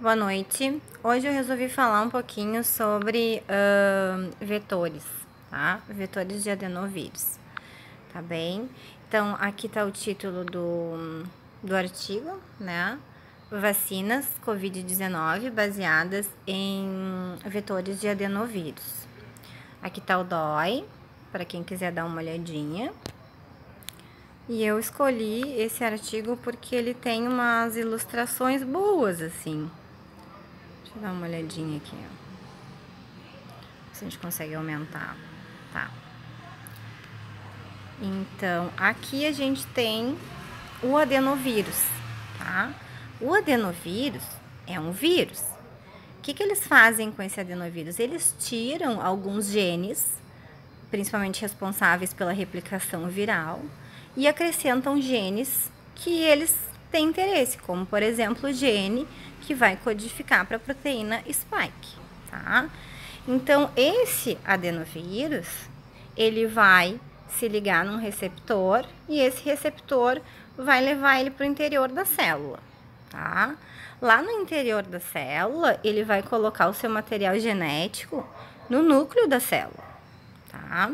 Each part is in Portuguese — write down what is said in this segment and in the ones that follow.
Boa noite. Hoje eu resolvi falar um pouquinho sobre vetores, tá? Vetores de adenovírus, tá bem? Então, aqui tá o título do artigo, né? Vacinas COVID-19 baseadas em vetores de adenovírus. Aqui tá o DOI, para quem quiser dar uma olhadinha. E eu escolhi esse artigo porque ele tem umas ilustrações boas, assim. Deixa eu dar uma olhadinha aqui, ó. Se a gente consegue aumentar. Tá. Então, aqui a gente tem o adenovírus, tá? O adenovírus é um vírus. O que eles fazem com esse adenovírus? Eles tiram alguns genes, principalmente responsáveis pela replicação viral, e acrescentam genes que eles têm interesse, como, por exemplo, o gene que vai codificar para a proteína spike, tá? Então, esse adenovírus, ele vai se ligar num receptor e esse receptor vai levar ele para o interior da célula, tá? Lá no interior da célula, ele vai colocar o seu material genético no núcleo da célula, tá?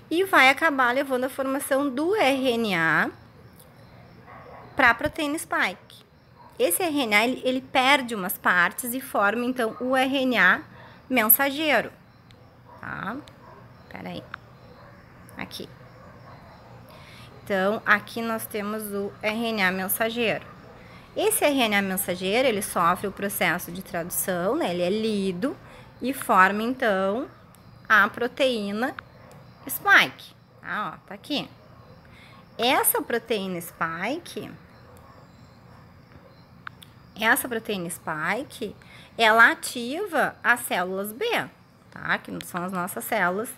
E vai acabar levando a formação do RNA para a proteína spike. Esse RNA, ele perde umas partes e forma, então, o RNA mensageiro, tá? Pera aí. Aqui. Então, aqui nós temos o RNA mensageiro. Esse RNA mensageiro, ele sofre o processo de tradução, né? Ele é lido e forma, então, a proteína spike. Tá, ó, tá aqui. Essa proteína spike, ela ativa as células B, tá? Que são as nossas células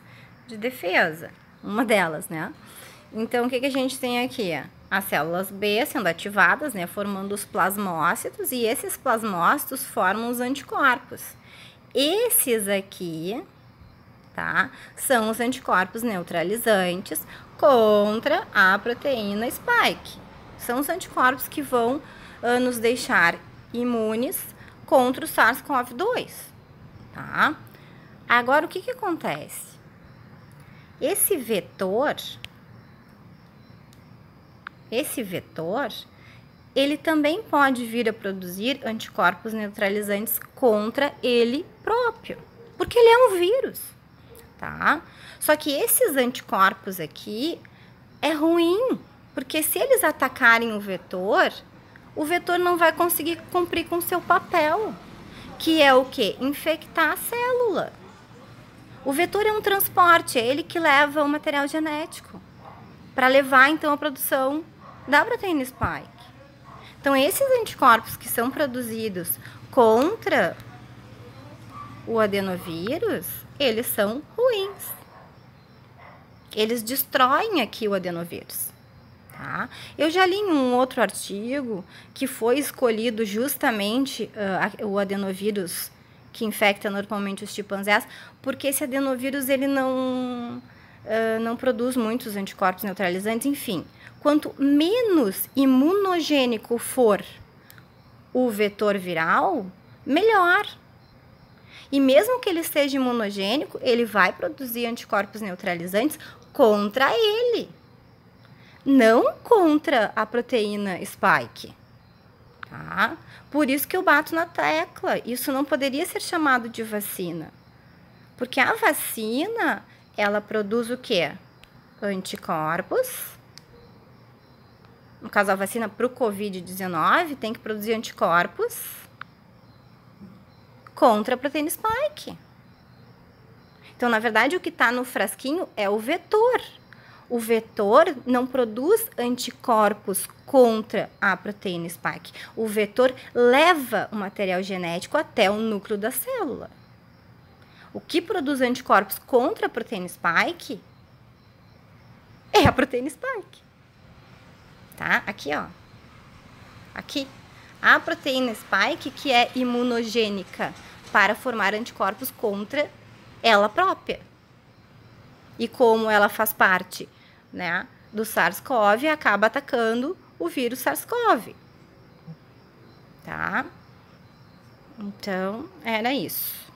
de defesa. Uma delas, né? Então, o que a gente tem aqui? As células B sendo ativadas, né? Formando os plasmócitos, e esses plasmócitos formam os anticorpos. Esses aqui, tá? São os anticorpos neutralizantes contra a proteína spike. São os anticorpos que vão nos deixar imunes contra o SARS-CoV-2, tá? Agora, o que acontece? Esse vetor, ele também pode vir a produzir anticorpos neutralizantes contra ele próprio, porque ele é um vírus, tá? Só que esses anticorpos aqui é ruim, porque se eles atacarem o vetor não vai conseguir cumprir com seu papel, que é o quê? Infectar a célula. O vetor é um transporte, é ele que leva o material genético para levar, então, a produção da proteína spike. Então, esses anticorpos que são produzidos contra o adenovírus, eles são ruins. Eles destroem aqui o adenovírus. Tá? Eu já li em um outro artigo que foi escolhido justamente o adenovírus que infecta normalmente os chimpanzés, porque esse adenovírus ele não produz muitos anticorpos neutralizantes, enfim. Quanto menos imunogênico for o vetor viral, melhor. E mesmo que ele seja imunogênico, ele vai produzir anticorpos neutralizantes contra ele, não contra a proteína spike, tá? Por isso que eu bato na tecla, isso não poderia ser chamado de vacina, porque a vacina, ela produz o quê? Anticorpos. No caso, a vacina para o COVID-19 tem que produzir anticorpos contra a proteína spike. Então, na verdade, o que está no frasquinho é o vetor. O vetor não produz anticorpos contra a proteína spike. O vetor leva o material genético até o núcleo da célula. O que produz anticorpos contra a proteína spike é a proteína spike. Tá? Aqui, ó. Aqui. A proteína spike que é imunogênica para formar anticorpos contra ela própria. E como ela faz parte, né, do SARS-CoV, acaba atacando o vírus SARS-CoV, tá? Então, era isso.